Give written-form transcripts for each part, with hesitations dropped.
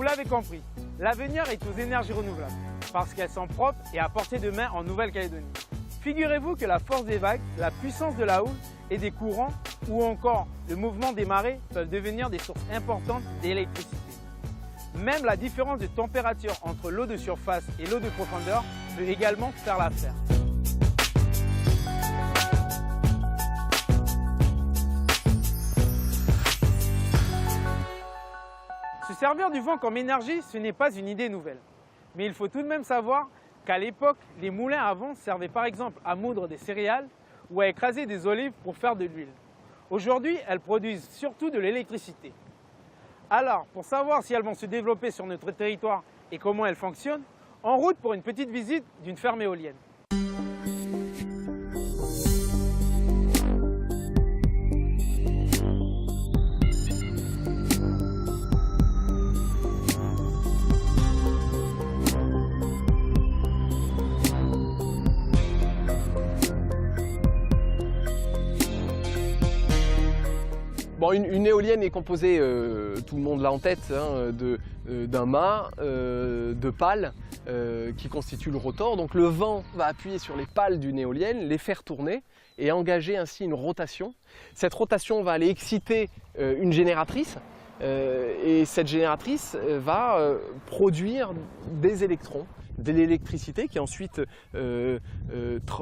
Vous l'avez compris, l'avenir est aux énergies renouvelables, parce qu'elles sont propres et à portée de main en Nouvelle-Calédonie. Figurez-vous que la force des vagues, la puissance de la houle et des courants, ou encore le mouvement des marées peuvent devenir des sources importantes d'électricité. Même la différence de température entre l'eau de surface et l'eau de profondeur peut également faire l'affaire. Se servir du vent comme énergie, ce n'est pas une idée nouvelle. Mais il faut tout de même savoir qu'à l'époque, les moulins à vent servaient par exemple à moudre des céréales ou à écraser des olives pour faire de l'huile. Aujourd'hui, elles produisent surtout de l'électricité. Alors, pour savoir si elles vont se développer sur notre territoire et comment elles fonctionnent, en route pour une petite visite d'une ferme éolienne. Bon, une éolienne est composée, tout le monde l'a en tête, hein, d'un mât, de pales qui constituent le rotor. Donc le vent va appuyer sur les pales d'une éolienne, les faire tourner et engager ainsi une rotation. Cette rotation va aller exciter une génératrice et cette génératrice va produire des électrons, de l'électricité qui ensuite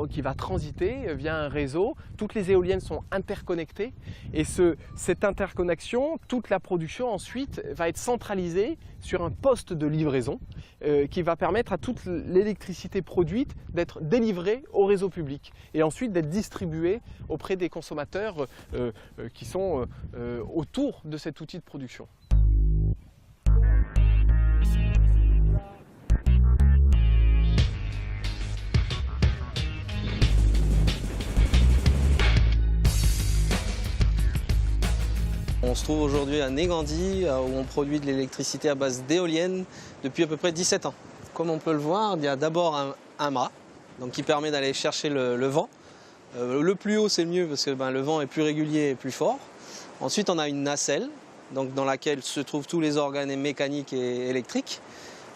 qui va transiter via un réseau. Toutes les éoliennes sont interconnectées et cette interconnexion, toute la production ensuite va être centralisée sur un poste de livraison qui va permettre à toute l'électricité produite d'être délivrée au réseau public et ensuite d'être distribuée auprès des consommateurs qui sont autour de cet outil de production. On se trouve aujourd'hui à Négandi où on produit de l'électricité à base d'éoliennes depuis à peu près 17 ans. Comme on peut le voir, il y a d'abord un mât donc qui permet d'aller chercher le vent. Le plus haut c'est mieux parce que le vent est plus régulier et plus fort. Ensuite on a une nacelle donc, dans laquelle se trouvent tous les organes mécaniques et électriques.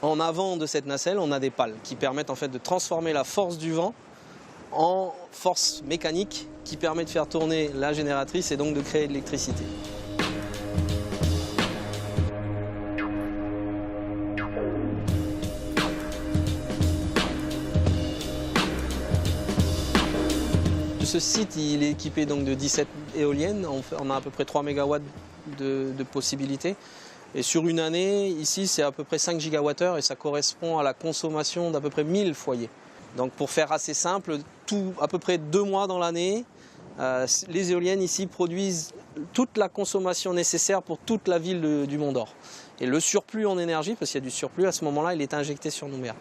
En avant de cette nacelle on a des pales qui permettent en fait de transformer la force du vent en force mécanique qui permet de faire tourner la génératrice et donc de créer de l'électricité. Ce site il est équipé donc de 17 éoliennes, on a à peu près 3 MW de possibilités. Et sur une année, ici c'est à peu près 5 GWh et ça correspond à la consommation d'à peu près 1000 foyers. Donc pour faire assez simple, à peu près 2 mois dans l'année, les éoliennes ici produisent toute la consommation nécessaire pour toute la ville du Mont d'Or. Et le surplus en énergie, parce qu'il y a du surplus, à ce moment-là il est injecté sur Nouméa.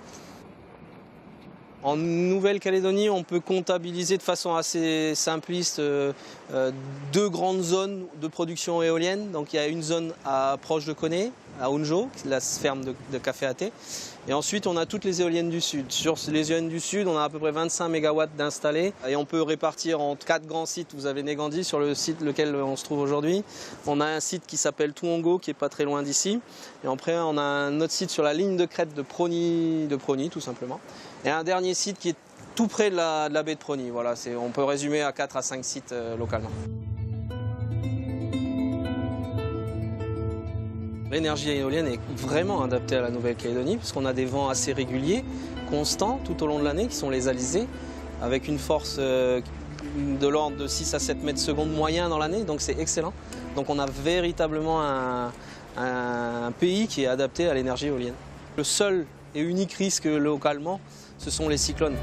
En Nouvelle-Calédonie, on peut comptabiliser de façon assez simpliste 2 grandes zones de production éolienne. Donc il y a une zone proche de Koné, à Unjo, la ferme de Café Athée. Et ensuite, on a toutes les éoliennes du Sud. Sur les éoliennes du Sud, on a à peu près 25 MW d'installés. Et on peut répartir en 4 grands sites. Vous avez Négandi, sur le site lequel on se trouve aujourd'hui. On a un site qui s'appelle Touongo, qui n'est pas très loin d'ici. Et après, on a un autre site sur la ligne de crête de Prony, tout simplement. Et un dernier site qui est tout près de la baie de Prony. Voilà, on peut résumer à 4 à 5 sites localement. L'énergie éolienne est vraiment adaptée à la Nouvelle-Calédonie puisqu'on a des vents assez réguliers, constants tout au long de l'année qui sont les alizés, avec une force de l'ordre de 6 à 7 mètres secondes moyen dans l'année, donc c'est excellent. Donc on a véritablement un pays qui est adapté à l'énergie éolienne. Le seul et unique risque localement, ce sont les cyclones.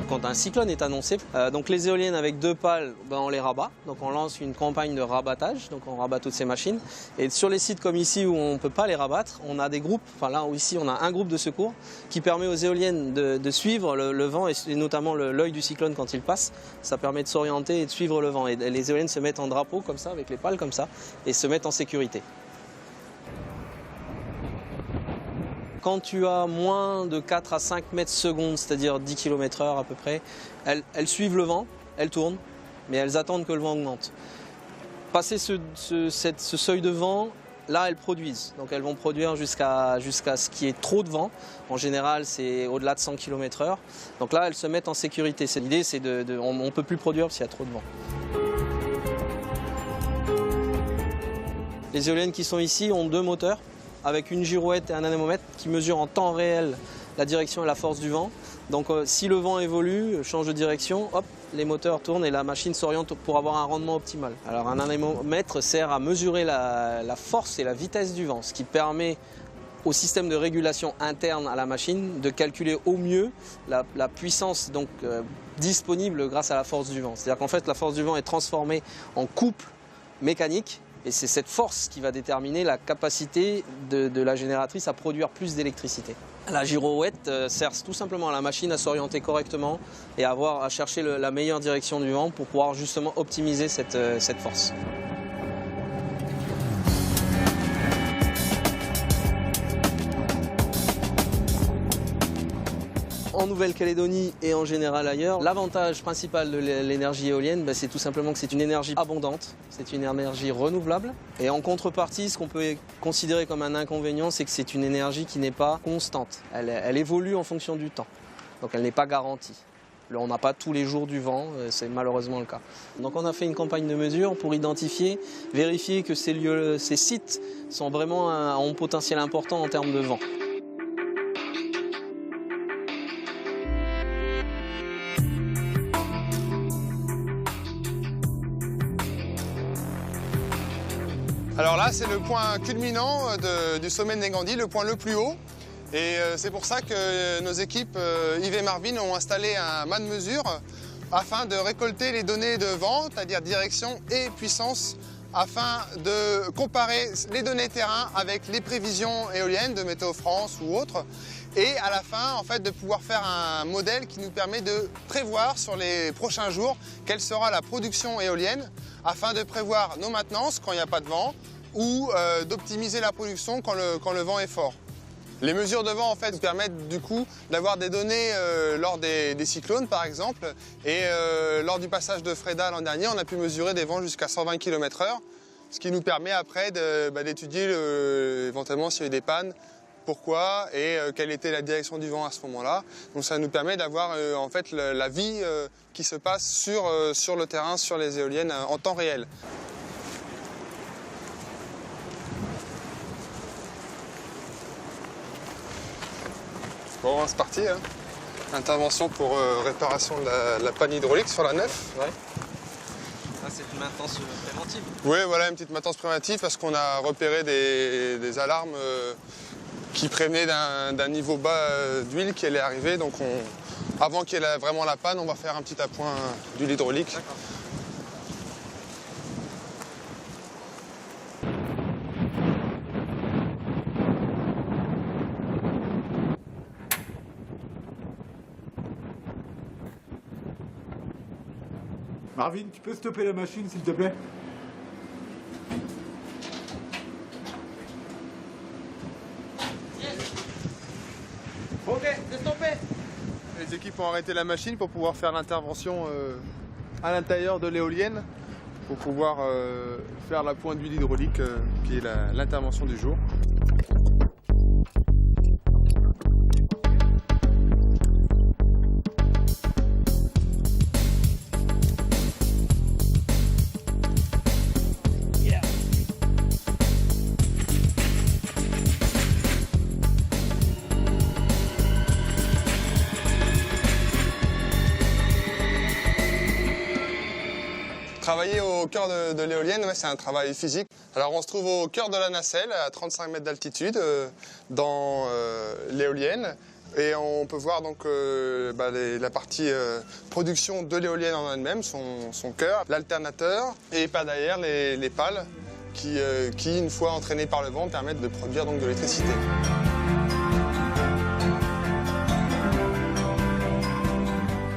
Quand un cyclone est annoncé, donc les éoliennes avec 2 pales, on les rabat. Donc on lance une campagne de rabattage, donc on rabat toutes ces machines. Et sur les sites comme ici où on ne peut pas les rabattre, on a des groupes, enfin là ici on a un groupe de secours qui permet aux éoliennes de suivre le vent et notamment l'œil du cyclone quand il passe. Ça permet de s'orienter et de suivre le vent. Et les éoliennes se mettent en drapeau comme ça, avec les pales comme ça, et se mettent en sécurité. Quand tu as moins de 4 à 5 mètres secondes, c'est-à-dire 10 km/h à peu près, elles suivent le vent, elles tournent, mais elles attendent que le vent augmente. Passé ce seuil de vent, là elles produisent. Donc elles vont produire jusqu'à ce qu'il y ait trop de vent. En général, c'est au-delà de 100 km/h. Donc là, elles se mettent en sécurité. L'idée, c'est on ne peut plus produire parce qu'il y a trop de vent. Les éoliennes qui sont ici ont 2 moteurs avec une girouette et un anémomètre qui mesurent en temps réel la direction et la force du vent. Donc si le vent évolue, change de direction, hop, les moteurs tournent et la machine s'oriente pour avoir un rendement optimal. Alors un anémomètre sert à mesurer la force et la vitesse du vent, ce qui permet au système de régulation interne à la machine de calculer au mieux la puissance disponible grâce à la force du vent. C'est-à-dire qu'en fait la force du vent est transformée en couple mécanique. Et c'est cette force qui va déterminer la capacité de la génératrice à produire plus d'électricité. La girouette sert tout simplement à la machine à s'orienter correctement et à chercher la meilleure direction du vent pour pouvoir justement optimiser cette force. En Nouvelle-Calédonie et en général ailleurs, l'avantage principal de l'énergie éolienne, c'est tout simplement que c'est une énergie abondante, c'est une énergie renouvelable. Et en contrepartie, ce qu'on peut considérer comme un inconvénient, c'est que c'est une énergie qui n'est pas constante. Elle évolue en fonction du temps, donc elle n'est pas garantie. On n'a pas tous les jours du vent, c'est malheureusement le cas. Donc on a fait une campagne de mesure pour identifier, vérifier que ces sites sont vraiment ont un potentiel important en termes de vent. Alors là, c'est le point culminant du sommet de Negandhi, le point le plus haut. Et c'est pour ça que nos équipes, Yves et Marvin, ont installé un mât de mesure afin de récolter les données de vent, c'est-à-dire direction et puissance, afin de comparer les données terrain avec les prévisions éoliennes de Météo France ou autres. Et à la fin, en fait, de pouvoir faire un modèle qui nous permet de prévoir sur les prochains jours quelle sera la production éolienne, afin de prévoir nos maintenances quand il n'y a pas de vent ou d'optimiser la production quand le vent est fort. Les mesures de vent en fait, nous permettent du coup d'avoir des données lors des cyclones par exemple. Et lors du passage de Freda l'an dernier, on a pu mesurer des vents jusqu'à 120 km/h, ce qui nous permet après d'étudier éventuellement s'il y a eu des pannes, pourquoi et quelle était la direction du vent à ce moment-là. Donc ça nous permet d'avoir en fait la vie qui se passe sur le terrain, sur les éoliennes en temps réel. Bon, c'est parti. Hein. Intervention pour réparation de la panne hydraulique sur la nef. Ouais. Ah, c'est une maintenance préventive. Oui, voilà, une petite maintenance préventive parce qu'on a repéré des alarmes qui prévenaient d'un niveau bas d'huile qui allait arriver. Donc avant qu'il y ait vraiment la panne, on va faire un petit appoint d'huile hydraulique. D'accord. Marvin, tu peux stopper la machine, s'il te plaît? Ok, c'est stoppé. Les équipes ont arrêté la machine pour pouvoir faire l'intervention à l'intérieur de l'éolienne, pour pouvoir faire la pointe d'huile hydraulique qui est l'intervention du jour. Travailler au cœur de l'éolienne, c'est un travail physique. Alors on se trouve au cœur de la nacelle, à 35 mètres d'altitude, dans l'éolienne. Et on peut voir donc la partie production de l'éolienne en elle-même, son cœur, l'alternateur, et par derrière les pales qui, une fois entraînées par le vent, permettent de produire donc de l'électricité.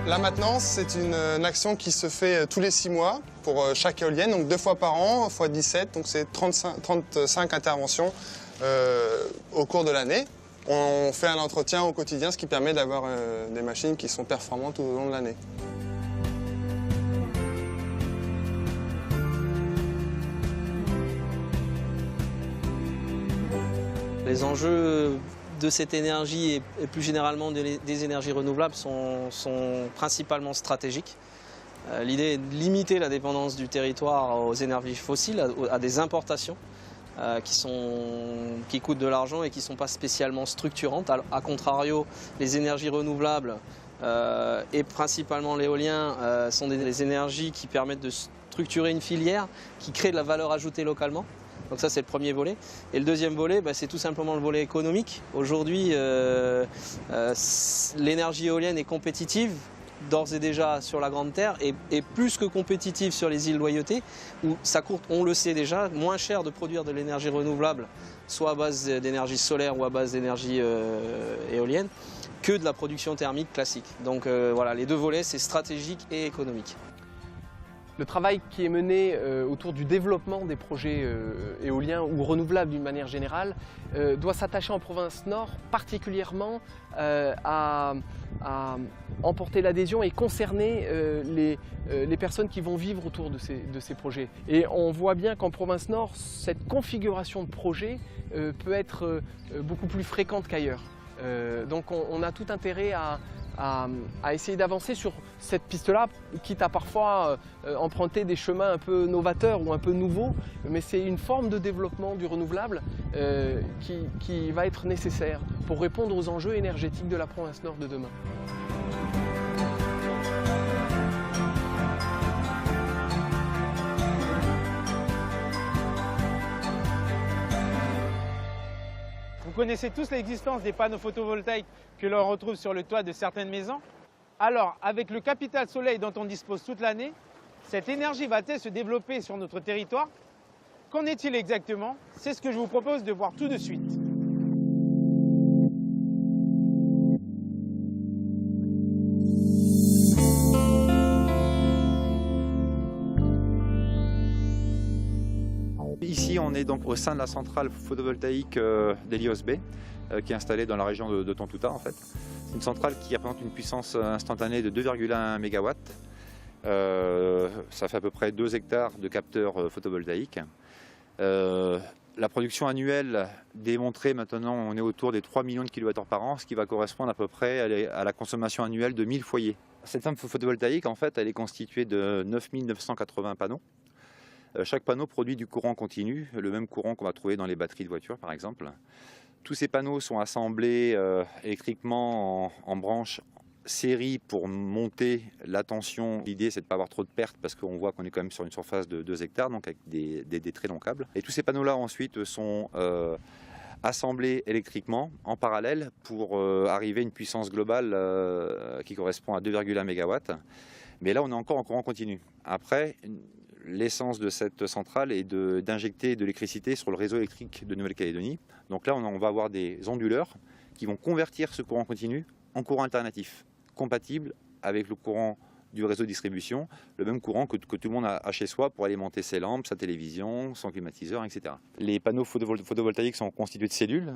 La maintenance, c'est une action qui se fait tous les 6 mois pour chaque éolienne, donc 2 fois par an, x 17, donc c'est 35 interventions au cours de l'année. On fait un entretien au quotidien, ce qui permet d'avoir des machines qui sont performantes tout au long de l'année. Les enjeux de cette énergie et plus généralement des énergies renouvelables sont principalement stratégiques. L'idée est de limiter la dépendance du territoire aux énergies fossiles, à des importations qui coûtent de l'argent et qui ne sont pas spécialement structurantes. A contrario, les énergies renouvelables et principalement l'éolien sont des énergies qui permettent de structurer une filière, qui crée de la valeur ajoutée localement. Donc ça, c'est le premier volet. Et le deuxième volet, c'est tout simplement le volet économique. Aujourd'hui, l'énergie éolienne est compétitive, d'ores et déjà sur la Grande Terre, et plus que compétitive sur les îles Loyauté, où ça coûte, on le sait déjà, moins cher de produire de l'énergie renouvelable, soit à base d'énergie solaire ou à base d'énergie éolienne, que de la production thermique classique. Donc voilà, les deux volets, c'est stratégique et économique. Le travail qui est mené autour du développement des projets éoliens ou renouvelables d'une manière générale doit s'attacher en province Nord particulièrement à emporter l'adhésion et concerner les personnes qui vont vivre autour de ces projets. Et on voit bien qu'en province Nord, cette configuration de projet peut être beaucoup plus fréquente qu'ailleurs. Donc on a tout intérêt à essayer d'avancer sur cette piste-là, quitte à parfois emprunter des chemins un peu novateurs ou un peu nouveaux, mais c'est une forme de développement du renouvelable qui va être nécessaire pour répondre aux enjeux énergétiques de la province Nord de demain. Vous connaissez tous l'existence des panneaux photovoltaïques que l'on retrouve sur le toit de certaines maisons. Alors, avec le capital soleil dont on dispose toute l'année, cette énergie va-t-elle se développer sur notre territoire? Qu'en est-il exactement? C'est ce que je vous propose de voir tout de suite. Ici, on est donc au sein de la centrale photovoltaïque d'Helios B, qui est installée dans la région de Tontouta en fait. C'est une centrale qui représente une puissance instantanée de 2,1 MW. Ça fait à peu près 2 hectares de capteurs photovoltaïques. La production annuelle démontrée maintenant, on est autour des 3 millions de kWh par an, ce qui va correspondre à peu près à la consommation annuelle de 1000 foyers. Cette ferme photovoltaïque, en fait, elle est constituée de 9980 panneaux. Chaque panneau produit du courant continu, le même courant qu'on va trouver dans les batteries de voitures par exemple. Tous ces panneaux sont assemblés électriquement en branches série pour monter la tension. L'idée c'est de ne pas avoir trop de pertes parce qu'on voit qu'on est quand même sur une surface de 2 hectares, donc avec des très longs câbles. Et tous ces panneaux-là ensuite sont assemblés électriquement en parallèle pour arriver à une puissance globale qui correspond à 2,1 MW. Mais là on est encore en courant continu. Après, l'essence de cette centrale est d'injecter de l'électricité sur le réseau électrique de Nouvelle-Calédonie. Donc là, on va avoir des onduleurs qui vont convertir ce courant continu en courant alternatif, compatible avec le courant du réseau de distribution, le même courant que tout le monde a chez soi pour alimenter ses lampes, sa télévision, son climatiseur, etc. Les panneaux photovoltaïques sont constitués de cellules.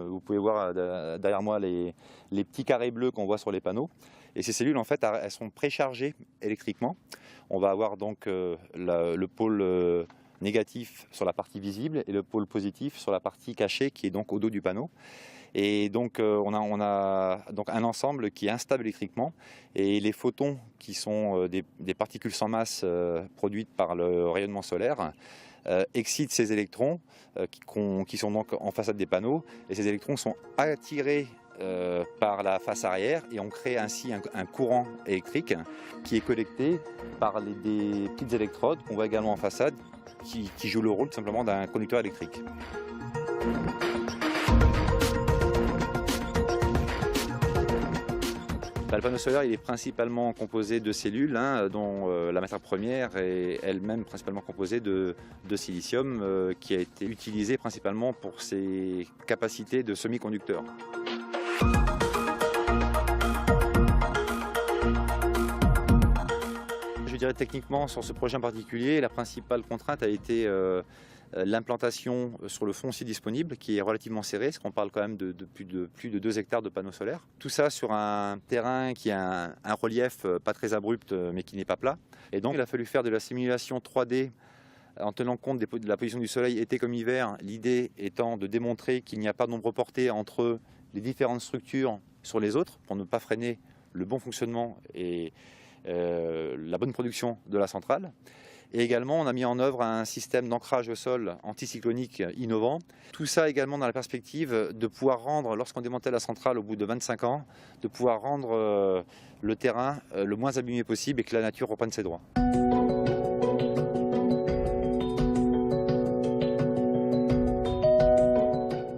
Vous pouvez voir derrière moi les petits carrés bleus qu'on voit sur les panneaux. Et ces cellules, en fait, elles sont préchargées électriquement. On va avoir donc le pôle négatif sur la partie visible et le pôle positif sur la partie cachée qui est donc au dos du panneau. Et donc on a donc un ensemble qui est instable électriquement et les photons qui sont des particules sans masse produites par le rayonnement solaire excitent ces électrons qui sont donc en façade des panneaux et ces électrons sont attirés par la face arrière et on crée ainsi un courant électrique qui est collecté par des petites électrodes qu'on voit également en façade qui jouent le rôle tout simplement d'un conducteur électrique. Le panneau solaire il est principalement composé de cellules dont la matière première est elle-même principalement composée de silicium qui a été utilisé principalement pour ses capacités de semi-conducteur. Je dirais techniquement sur ce projet en particulier, la principale contrainte a été l'implantation sur le foncier disponible qui est relativement serré, parce qu'on parle quand même de plus de 2 hectares de panneaux solaires. Tout ça sur un terrain qui a un relief pas très abrupt mais qui n'est pas plat. Et donc il a fallu faire de la simulation 3D en tenant compte de la position du soleil été comme hiver, l'idée étant de démontrer qu'il n'y a pas d'ombre portée entre les différentes structures sur les autres pour ne pas freiner le bon fonctionnement et la bonne production de la centrale. Et également, on a mis en œuvre un système d'ancrage au sol anticyclonique innovant. Tout ça également dans la perspective de pouvoir rendre, lorsqu'on démontait la centrale au bout de 25 ans, de pouvoir rendre le terrain le moins abîmé possible et que la nature reprenne ses droits.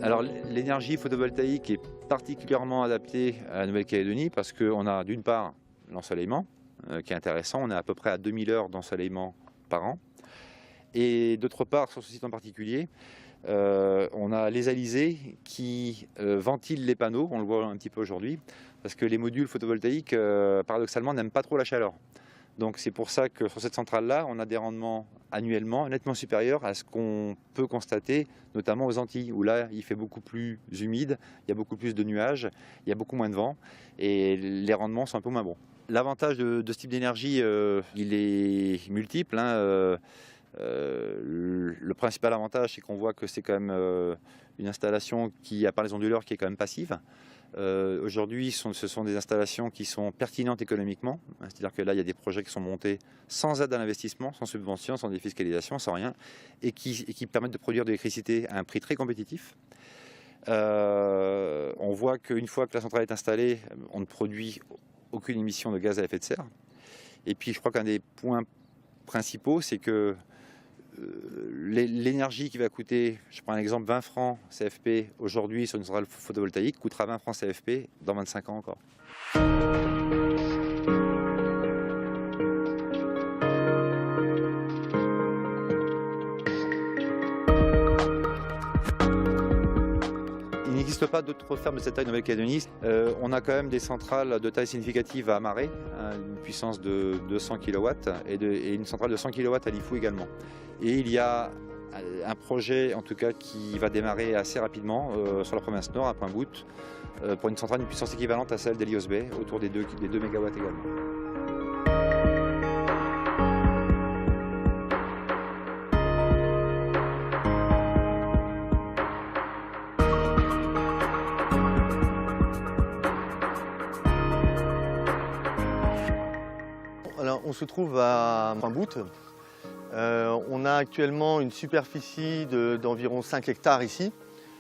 Alors l'énergie photovoltaïque est particulièrement adaptée à la Nouvelle-Calédonie parce qu'on a d'une part l'ensoleillement qui est intéressant, on est à peu près à 2000 heures d'ensoleillement par an. Et d'autre part, sur ce site en particulier, on a les alizés qui ventilent les panneaux, on le voit un petit peu aujourd'hui, parce que les modules photovoltaïques, paradoxalement, n'aiment pas trop la chaleur. Donc c'est pour ça que sur cette centrale-là, on a des rendements annuellement nettement supérieurs à ce qu'on peut constater, notamment aux Antilles, où là, il fait beaucoup plus humide, il y a beaucoup plus de nuages, il y a beaucoup moins de vent, et les rendements sont un peu moins bons. L'avantage de ce type d'énergie, il est multiple. Le principal avantage, c'est qu'on voit que c'est quand même une installation qui, à part les onduleurs, qui est quand même passive. Aujourd'hui, ce sont des installations qui sont pertinentes économiquement, c'est-à-dire que là, il y a des projets qui sont montés sans aide à l'investissement, sans subvention, sans défiscalisation, sans rien, et qui permettent de produire de l'électricité à un prix très compétitif. On voit qu'une fois que la centrale est installée, on ne produit aucune émission de gaz à effet de serre. Et puis, je crois qu'un des points principaux, c'est que l'énergie qui va coûter, je prends un exemple, 20 francs CFP aujourd'hui sur une centrale photovoltaïque, coûtera 20 francs CFP dans 25 ans encore. Il n'existe pas d'autres fermes de cette taille en Nouvelle-Calédonie. On a quand même des centrales de taille significative à Maré, une puissance de 200 kW, et une centrale de 100 kW à Lifou également. Et il y a un projet, en tout cas, qui va démarrer assez rapidement sur la province Nord, à Pointe-Boute, pour une centrale d'une puissance équivalente à celle d'Elios Bay, autour des 2 MW également. Alors, on se trouve à Pointe-Boute. On a actuellement une superficie d'environ 5 hectares ici,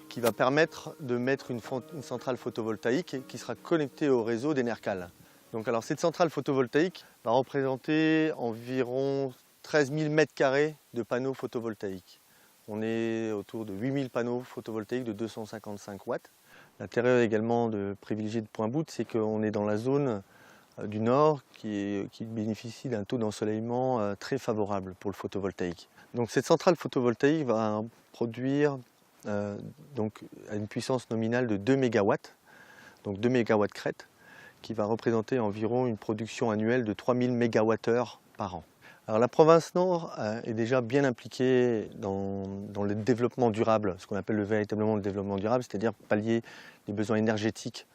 qui va permettre de mettre une centrale photovoltaïque qui sera connectée au réseau d'Enercal. Donc, alors, cette centrale photovoltaïque va représenter environ 13 000 m² de panneaux photovoltaïques. On est autour de 8 000 panneaux photovoltaïques de 255 watts. L'intérêt également privilégié de Pointe-Boute, c'est qu'on est dans la zone du nord qui bénéficie d'un taux d'ensoleillement très favorable pour le photovoltaïque. Donc cette centrale photovoltaïque va produire donc à une puissance nominale de 2 MW, donc 2 MW crête, qui va représenter environ une production annuelle de 3000 MWh par an. Alors la province Nord est déjà bien impliquée dans le développement durable, ce qu'on appelle véritablement le développement durable, c'est-à-dire pallier les besoins énergétiques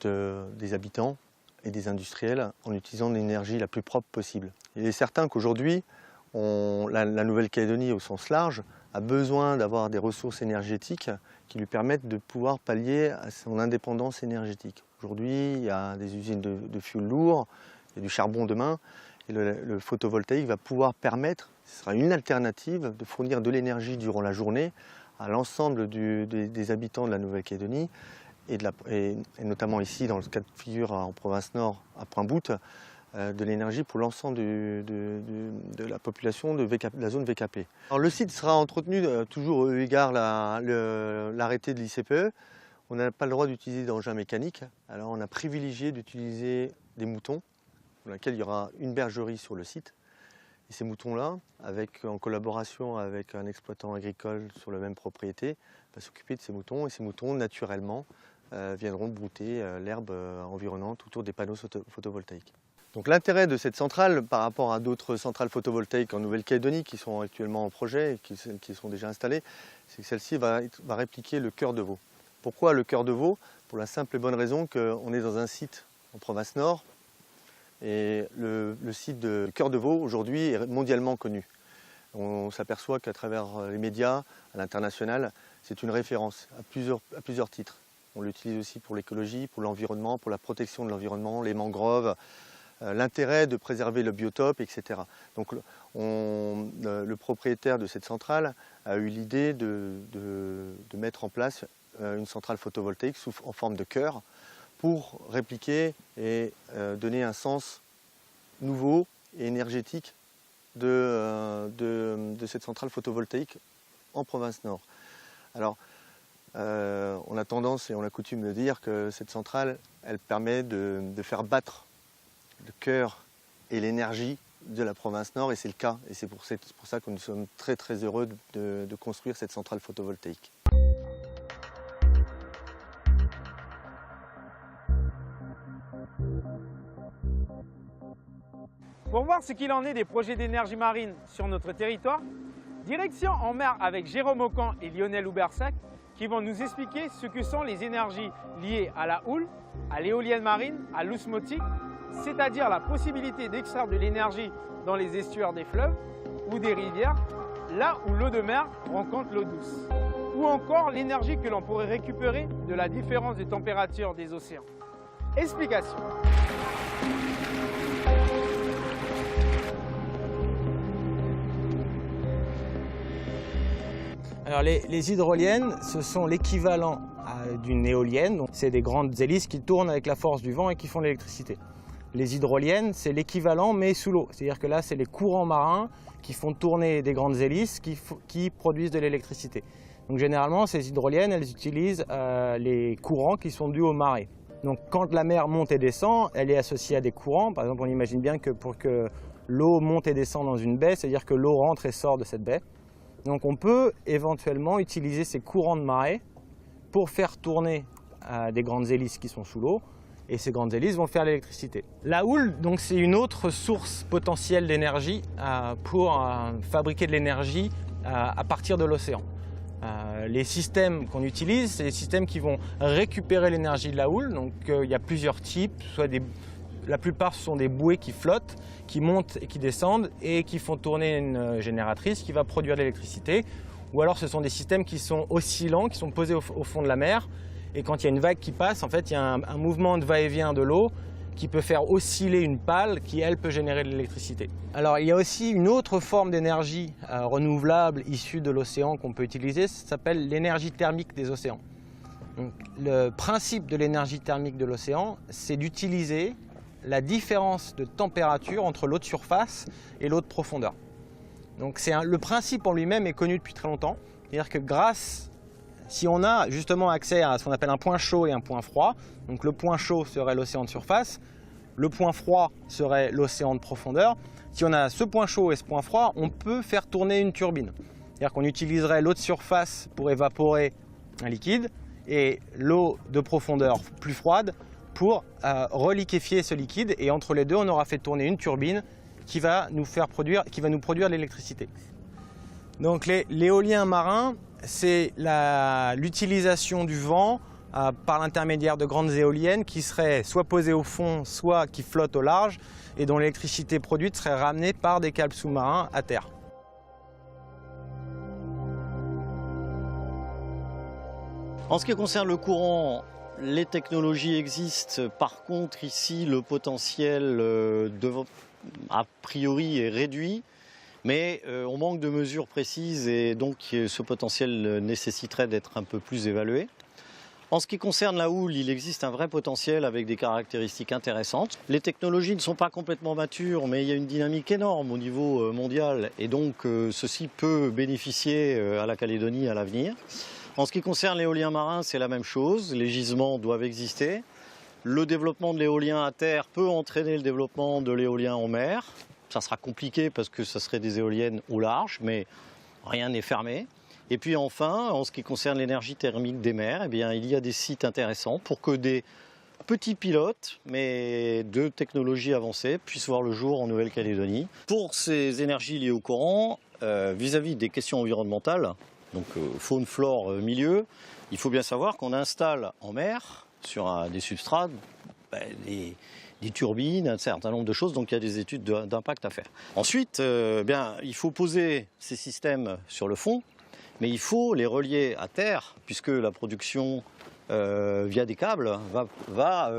des habitants et des industriels en utilisant l'énergie la plus propre possible. Il est certain qu'aujourd'hui, la Nouvelle-Calédonie au sens large a besoin d'avoir des ressources énergétiques qui lui permettent de pouvoir pallier à son indépendance énergétique. Aujourd'hui, il y a des usines de fioul lourd, il y a du charbon demain, et le photovoltaïque va pouvoir permettre, ce sera une alternative, de fournir de l'énergie durant la journée à l'ensemble des habitants de la Nouvelle-Calédonie, et notamment ici, dans le cas de figure en province Nord, à Pointe-Boute, de l'énergie pour l'ensemble de la population de la zone VKP. Alors, le site sera entretenu toujours eu égard l'arrêté de l'ICPE. On n'a pas le droit d'utiliser d'engins mécaniques. Alors on a privilégié d'utiliser des moutons, pour lesquels il y aura une bergerie sur le site. Et ces moutons-là, en collaboration avec un exploitant agricole sur la même propriété, va s'occuper de ces moutons. Et ces moutons, naturellement, viendront brouter l'herbe environnante autour des panneaux photovoltaïques. Donc l'intérêt de cette centrale par rapport à d'autres centrales photovoltaïques en Nouvelle-Calédonie qui sont actuellement en projet et qui sont déjà installées, c'est que celle-ci va répliquer le cœur de veau. Pourquoi le cœur de veau? Pour la simple et bonne raison qu'on est dans un site en province nord et le site de cœur de veau aujourd'hui est mondialement connu. On s'aperçoit qu'à travers les médias, à l'international, c'est une référence à plusieurs titres. On l'utilise aussi pour l'écologie, pour l'environnement, pour la protection de l'environnement, les mangroves, l'intérêt de préserver le biotope, etc. Donc le propriétaire de cette centrale a eu l'idée de mettre en place une centrale photovoltaïque en forme de cœur pour répliquer et donner un sens nouveau et énergétique de cette centrale photovoltaïque en province nord. Alors, on a tendance et on a coutume de dire que cette centrale, elle permet de faire battre le cœur et l'énergie de la province nord, et c'est le cas. Et c'est pour ça que nous sommes très très heureux de construire cette centrale photovoltaïque. Pour voir ce qu'il en est des projets d'énergie marine sur notre territoire, direction en mer avec Jérôme Aucan et Lionel Houbersac qui vont nous expliquer ce que sont les énergies liées à la houle, à l'éolienne marine, à l'osmotique, c'est-à-dire la possibilité d'extraire de l'énergie dans les estuaires des fleuves ou des rivières, là où l'eau de mer rencontre l'eau douce. Ou encore l'énergie que l'on pourrait récupérer de la différence de température des océans. Explication. Alors les hydroliennes, ce sont l'équivalent d'une éolienne. C'est des grandes hélices qui tournent avec la force du vent et qui font l'électricité. Les hydroliennes, c'est l'équivalent mais sous l'eau. C'est-à-dire que là, c'est les courants marins qui font tourner des grandes hélices qui produisent de l'électricité. Donc généralement, ces hydroliennes, elles utilisent les courants qui sont dus aux marées. Donc quand la mer monte et descend, elle est associée à des courants. Par exemple, on imagine bien que pour que l'eau monte et descend dans une baie, c'est-à-dire que l'eau rentre et sort de cette baie. Donc on peut éventuellement utiliser ces courants de marée pour faire tourner des grandes hélices qui sont sous l'eau, et ces grandes hélices vont faire l'électricité. La houle, donc, c'est une autre source potentielle d'énergie pour fabriquer de l'énergie à partir de l'océan. Les systèmes qu'on utilise, c'est des systèmes qui vont récupérer l'énergie de la houle. Donc il y a plusieurs types, la plupart ce sont des bouées qui flottent, qui montent et qui descendent et qui font tourner une génératrice qui va produire de l'électricité. Ou alors ce sont des systèmes qui sont oscillants, qui sont posés au fond de la mer. Et quand il y a une vague qui passe, en fait, il y a un mouvement de va-et-vient de l'eau qui peut faire osciller une pale qui, elle, peut générer de l'électricité. Alors il y a aussi une autre forme d'énergie renouvelable issue de l'océan qu'on peut utiliser, ça s'appelle l'énergie thermique des océans. Donc, le principe de l'énergie thermique de l'océan, c'est d'utiliser la différence de température entre l'eau de surface et l'eau de profondeur. Donc le principe en lui-même est connu depuis très longtemps. C'est-à-dire que si on a justement accès à ce qu'on appelle un point chaud et un point froid, donc le point chaud serait l'océan de surface, le point froid serait l'océan de profondeur. Si on a ce point chaud et ce point froid, on peut faire tourner une turbine. C'est-à-dire qu'on utiliserait l'eau de surface pour évaporer un liquide et l'eau de profondeur plus froide pour reliquéfier ce liquide, et entre les deux, on aura fait tourner une turbine qui va nous produire de l'électricité. Donc l'éolien marin, c'est l'utilisation du vent par l'intermédiaire de grandes éoliennes qui seraient soit posées au fond, soit qui flottent au large, et dont l'électricité produite serait ramenée par des câbles sous-marins à terre. En ce qui concerne le courant, les technologies existent. Par contre, ici, le potentiel a priori est réduit, mais on manque de mesures précises et donc ce potentiel nécessiterait d'être un peu plus évalué. En ce qui concerne la houle, il existe un vrai potentiel avec des caractéristiques intéressantes. Les technologies ne sont pas complètement matures, mais il y a une dynamique énorme au niveau mondial, et donc ceci peut bénéficier à la Calédonie à l'avenir. En ce qui concerne l'éolien marin, c'est la même chose. Les gisements doivent exister. Le développement de l'éolien à terre peut entraîner le développement de l'éolien en mer. Ça sera compliqué parce que ça serait des éoliennes au large, mais rien n'est fermé. Et puis enfin, en ce qui concerne l'énergie thermique des mers, eh bien, il y a des sites intéressants pour que des petit pilote, mais de technologies avancées, puisse voir le jour en Nouvelle-Calédonie. Pour ces énergies liées au courant, vis-à-vis des questions environnementales, donc faune, flore, milieu, il faut bien savoir qu'on installe en mer, sur des substrats, des turbines, un certain nombre de choses, donc il y a des études d'impact à faire. Ensuite, il faut poser ces systèmes sur le fond, mais il faut les relier à terre, puisque la production via des câbles va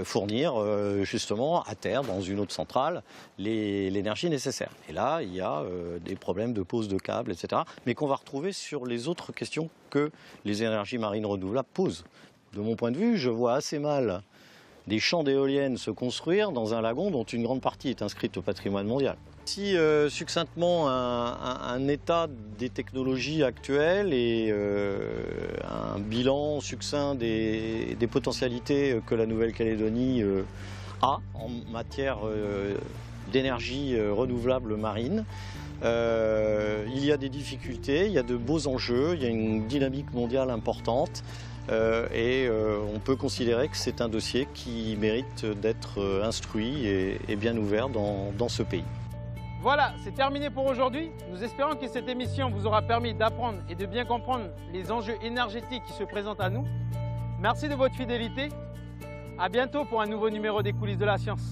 fournir justement à terre, dans une autre centrale, l'énergie nécessaire. Et là, il y a des problèmes de pose de câbles, etc., mais qu'on va retrouver sur les autres questions que les énergies marines renouvelables posent. De mon point de vue, je vois assez mal des champs d'éoliennes se construire dans un lagon dont une grande partie est inscrite au patrimoine mondial. Si succinctement un état des technologies actuelles et un bilan succinct des potentialités que la Nouvelle-Calédonie a en matière d'énergie renouvelable marine. Il y a des difficultés, il y a de beaux enjeux, il y a une dynamique mondiale importante. On peut considérer que c'est un dossier qui mérite d'être instruit et bien ouvert dans ce pays. Voilà, c'est terminé pour aujourd'hui. Nous espérons que cette émission vous aura permis d'apprendre et de bien comprendre les enjeux énergétiques qui se présentent à nous. Merci de votre fidélité. À bientôt pour un nouveau numéro des coulisses de la science.